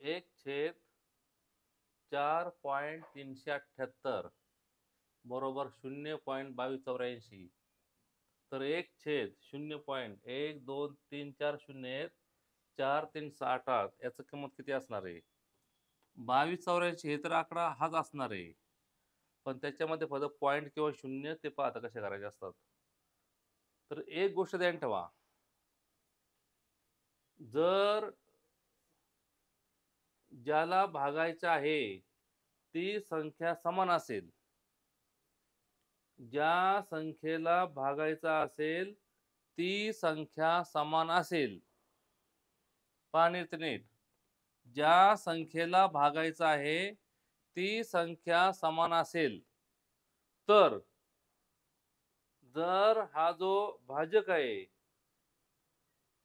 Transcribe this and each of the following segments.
1/4.378 बरोबर 0.2284. तर 1/0.12340143688 याचं किंमत किती असणार आहे? 2284 हे तर आकडा हाच असणार आहे. पण त्याच्यामध्ये फक्त पॉइंट किंवा शून्य ते पहा आता कसे करायचे असतात. तर एक गोष्ट ध्यान ठेवा. जर ज्याला भागायचं आहे ती संख्या समान असेल, ज्या संख्येला भागायचा असेल ती संख्या समान असेल, पहा नीट, ज्या संख्येला भागायचं आहे ती संख्या समान असेल, तर जर हा जो भाजक आहे,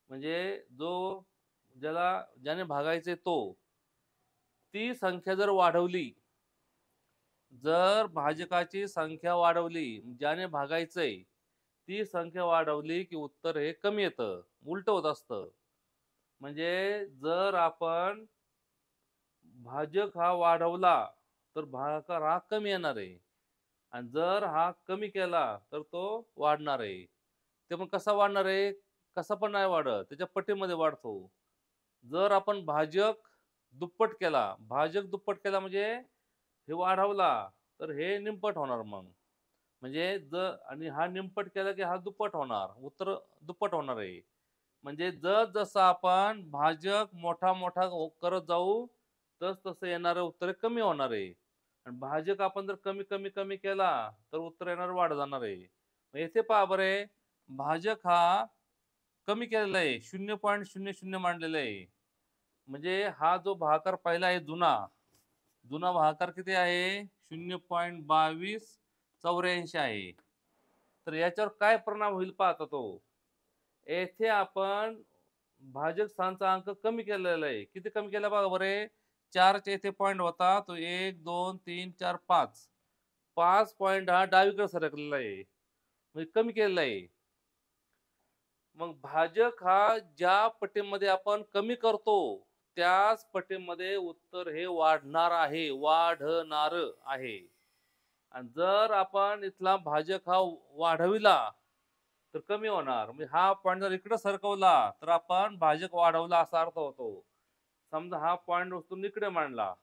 म्हणजे ज्याने भागायचे तो, ती संख्या जर वाढवली, जर भाजकाची संख्या वाढवली, ज्याने भागायचंय ती संख्या वाढवली की उत्तर हे कमी येतं, उलट होत असतं. म्हणजे जर आपण भाजक हा वाढवला तर भागाकार हा कमी येणार आहे, आणि जर हा कमी केला तर तो वाढणार आहे. ते पण कसा वाढणार आहे? कसा पण नाही वाढत, त्याच्या पटीमध्ये वाढतो. जर आपण भाजक दुप्पट केला म्हणजे हे वाढवला, तर हे निमपट होणार मग. म्हणजे आणि हा निमपट केला की हा दुप्पट होणार, उत्तर दुप्पट होणार आहे. म्हणजे जसं आपण भाजक मोठा करत जाऊ, तसं येणारं उत्तर कमी होणार आहे. आणि भाजक आपण जर कमी केला तर उत्तर येणार वाढ जाणार आहे. मग येथे पहा बरे, भाजक हा कमी केलेला आहे, 0.00 मांडलेला आहे. म्हणजे हा जो भागाकार पहिला आहे जुना भागाकार किती आहे? 0.2284 आहे. तर याच्यावर काय परिणाम होईल पाहता तो. येथे आपण भाजक स्थानचा अंक कमी केलेला आहे. किती कमी केला बघा बरे. 4 च्या इथे पॉईंट होता तो 1 2 3 4 5. 5 पॉईंट हा डावीकडे सरकलेला आहे. म्हणजे कमी केलेला आहे. मग भाजक हा ज्या पटीमध्ये आपण कमी करतो, त्याच पटीमध्ये उत्तर हे वाढणार आहे, वाढणार आहे. आणि जर आपण इथला भाजक हा वाढविला तर कमी होणार. म्हणजे हा पॉईंट जर इकडे सरकवला तर आपण भाजक वाढवला असा अर्थ होतो. समजा हा पॉईंट उचलून इकडे मांडला,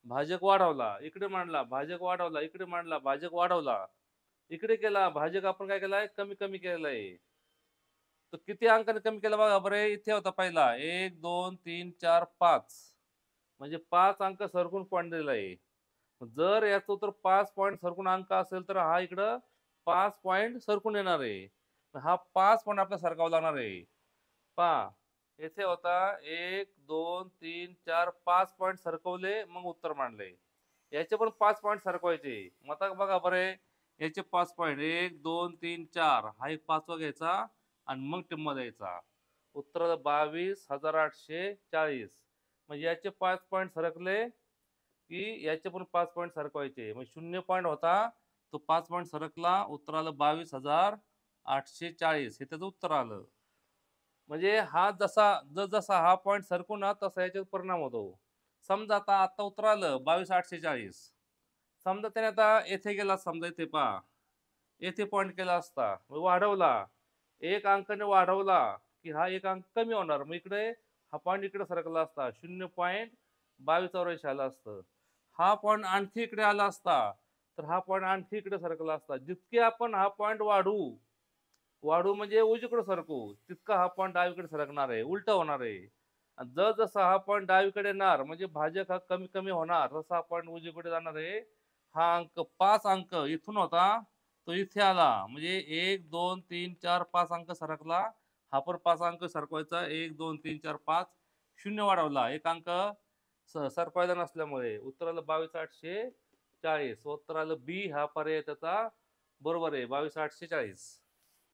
भाजक वाढवला, इकडे मांडला, भाजक वाढवला, इकडे मांडला, भाजक वाढवला, इकडे केला भाजक आपण काय केलाय? कमी केलेला आहे. तर किती अंकाने कमी केला बघा बरे. इथे होता पहिला 1 2 3 4 5, म्हणजे 5 अंक सरकून पॉईंट दिलेला आहे. जर याचं उत्तर 5 पॉईंट सरकून अंक असेल तर हा इकडं 5 पॉईंट सरकून येणार आहे. हा 5 पॉईंट आपल्याला सरकावा लागणार आहे. पहा, येथे होता 1 2 3 4 5 पॉईंट सरकवले, मग उत्तर मांडले. याचे पण 5 पॉईंट सरकवायचे. मग आता बघा बरे, याचे 5 पॉईंट 1 2 3 4 हा एक पाचवा घ्यायचा आणि मग टिम्मा द्यायचा. उत्तर 22,840. म्हणजे याचे 5 पॉईंट सरकले की याचे पण 5 पॉईंट सरकवायचे. मग 0 पॉईंट होता, तो 5 पॉईंट सरकला, उत्तर आलं 22,840. हे त्याचं उत्तर आलं. म्हणजे हा जसा हा पॉईंट सरकू ना तसा याच्यावर परिणाम होतो. समजा आता उत्तर आलं 22,840. समजा त्याने आता येथे गेला, समजा इथे पहा, येथे पॉईंट केला असता, वाढवला, एक अंकाने वाढवला की हा एक अंक कमी होणार. मग इकडे हा पॉईंट इकडे सरकला असता, 0.2284 आला असतं. हा पॉईंट आणखी इकडे आला असता तर हा पॉईंट आणखी इकडे सरकला असता. जितके आपण हा पॉईंट वाढू म्हणजे उजवीकडे सरकू, तितका हा पॉईंट डावीकडे सरकणार आहे, उलट होणार आहे. आणि जसा हा पॉईंट डावीकडे येणार म्हणजे भाजक हा कमी होणार, तसा हा पॉईंट उजवीकडे जाणार आहे. हा अंक 5 अंक इथून होता तो इथे आला, म्हणजे 1 2 3 4 5 अंक सरकला. हा पण 5 अंक सरकवायचा, 1 2 3 4 5. 0 वाढवला, एक अंक सरकवायचा नसल्यामुळे उत्तर आलं 22,840. उत्तर आलं बी, हा पर्याय त्याचा बरोबर आहे, 22,840.